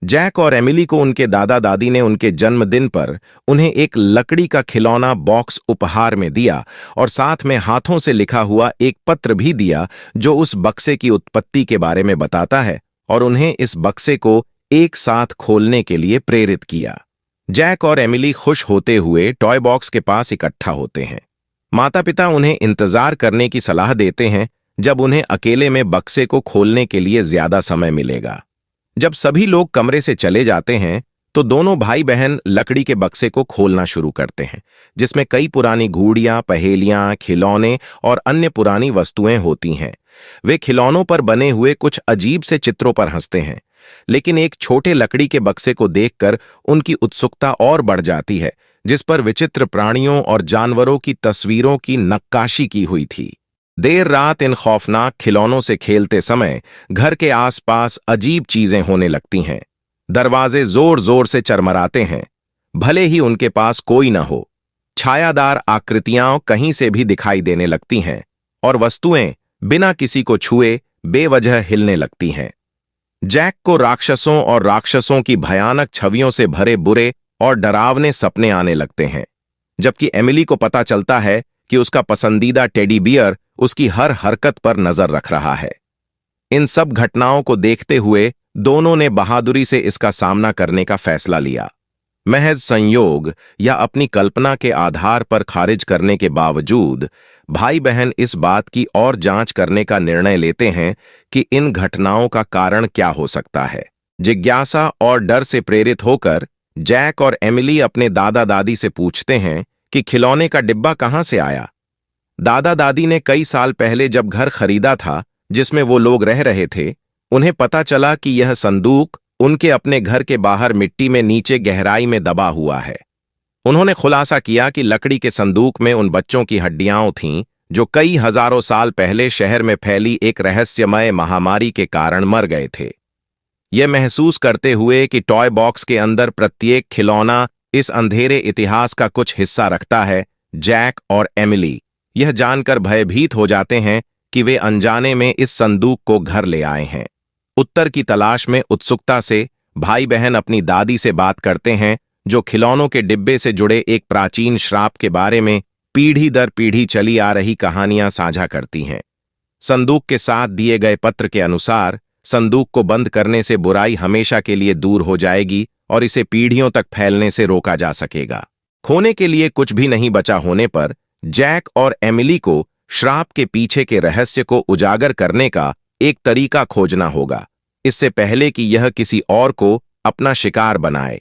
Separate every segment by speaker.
Speaker 1: Jack और Emily को उनके दादा दादी ने उनके जन्मदिन पर उन्हें एक लकड़ी का खिलौना बॉक्स उपहार में दिया और साथ में हाथों से लिखा हुआ एक पत्र भी दिया जो उस बक्से की उत्पत्ति के बारे में बताता है और उन्हें इस बक्से को एक साथ खोलने के लिए प्रेरित किया। जैक और एमिली खुश होते हुए टॉय बॉक्स के पास इकट्ठा होते हैं। माता पिता उन्हें इंतजार करने की सलाह देते हैं जब उन्हें अकेले में बक्से को खोलने के लिए ज्यादा समय मिलेगा। जब सभी लोग कमरे से चले जाते हैं तो दोनों भाई बहन लकड़ी के बक्से को खोलना शुरू करते हैं, जिसमें कई पुरानी घूड़ियां, पहेलियां, खिलौने और अन्य पुरानी वस्तुएं होती हैं। वे खिलौनों पर बने हुए कुछ अजीब से चित्रों पर हंसते हैं, लेकिन एक छोटे लकड़ी के बक्से को देखकर उनकी उत्सुकता और बढ़ जाती है, जिस पर विचित्र प्राणियों और जानवरों की तस्वीरों की नक्काशी की हुई थी। देर रात इन खौफनाक खिलौनों से खेलते समय घर के आसपास अजीब चीजें होने लगती हैं। दरवाजे जोर जोर से चरमराते हैं, भले ही उनके पास कोई न हो। छायादार आकृतियां कहीं से भी दिखाई देने लगती हैं और वस्तुएं बिना किसी को छुए बेवजह हिलने लगती हैं। जैक को राक्षसों और राक्षसों की भयानक छवियों से भरे बुरे और डरावने सपने आने लगते हैं, जबकि एमिली को पता चलता है कि उसका पसंदीदा टेडी बियर उसकी हर हरकत पर नजर रख रहा है। इन सब घटनाओं को देखते हुए दोनों ने बहादुरी से इसका सामना करने का फैसला लिया। महज संयोग या अपनी कल्पना के आधार पर खारिज करने के बावजूद भाई बहन इस बात की और जांच करने का निर्णय लेते हैं कि इन घटनाओं का कारण क्या हो सकता है। जिज्ञासा और डर से प्रेरित होकर जैक और एमिली अपने दादा दादी से पूछते हैं कि खिलौने का डिब्बा कहां से आया। दादा दादी ने कई साल पहले जब घर खरीदा था जिसमें वो लोग रह रहे थे, उन्हें पता चला कि यह संदूक उनके अपने घर के बाहर मिट्टी में नीचे गहराई में दबा हुआ है। उन्होंने खुलासा किया कि लकड़ी के संदूक में उन बच्चों की हड्डियां थीं जो कई हजारों साल पहले शहर में फैली एक रहस्यमय महामारी के कारण मर गए थे। यह महसूस करते हुए कि टॉय बॉक्स के अंदर प्रत्येक खिलौना इस अंधेरे इतिहास का कुछ हिस्सा रखता है, जैक और एमिली यह जानकर भयभीत हो जाते हैं कि वे अनजाने में इस संदूक को घर ले आए हैं। उत्तर की तलाश में उत्सुकता से भाई बहन अपनी दादी से बात करते हैं, जो खिलौनों के डिब्बे से जुड़े एक प्राचीन श्राप के बारे में पीढ़ी दर पीढ़ी चली आ रही कहानियां साझा करती हैं। संदूक के साथ दिए गए पत्र के अनुसार संदूक को बंद करने से बुराई हमेशा के लिए दूर हो जाएगी और इसे पीढ़ियों तक फैलने से रोका जा सकेगा। खोने के लिए कुछ भी नहीं बचा होने पर जैक और एमिली को श्राप के पीछे के रहस्य को उजागर करने का एक तरीका खोजना होगा, इससे पहले कि यह किसी और को अपना शिकार बनाए।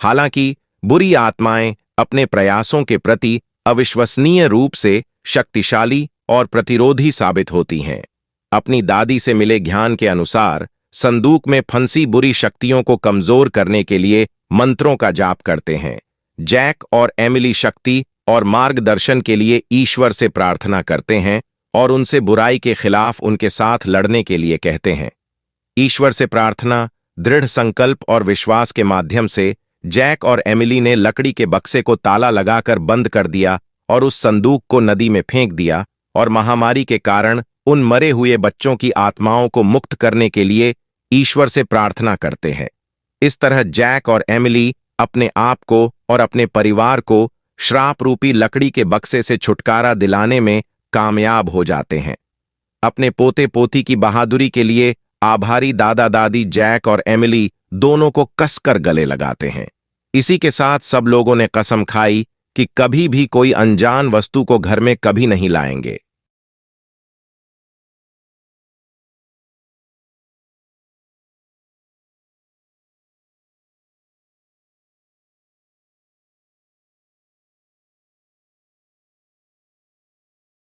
Speaker 1: हालांकि बुरी आत्माएं अपने प्रयासों के प्रति अविश्वसनीय रूप से शक्तिशाली और प्रतिरोधी साबित होती हैं। अपनी दादी से मिले ज्ञान के अनुसार संदूक में फंसी बुरी शक्तियों को कमजोर करने के लिए मंत्रों का जाप करते हैं। जैक और एमिली शक्ति और मार्गदर्शन के लिए ईश्वर से प्रार्थना करते हैं और उनसे बुराई के खिलाफ उनके साथ लड़ने के लिए कहते हैं। ईश्वर से प्रार्थना, दृढ़ संकल्प और विश्वास के माध्यम से जैक और एमिली ने लकड़ी के बक्से को ताला लगाकर बंद कर दिया और उस संदूक को नदी में फेंक दिया और महामारी के कारण उन मरे हुए बच्चों की आत्माओं को मुक्त करने के लिए ईश्वर से प्रार्थना करते हैं। इस तरह जैक और एमिली अपने आप को और अपने परिवार को श्राप रूपी लकड़ी के बक्से से छुटकारा दिलाने में कामयाब हो जाते हैं। अपने पोते पोती की बहादुरी के लिए आभारी दादा दादी जैक और एमिली दोनों को कसकर गले लगाते हैं। इसी के साथ सब लोगों ने कसम खाई कि कभी भी कोई अनजान वस्तु को घर में कभी नहीं लाएंगे।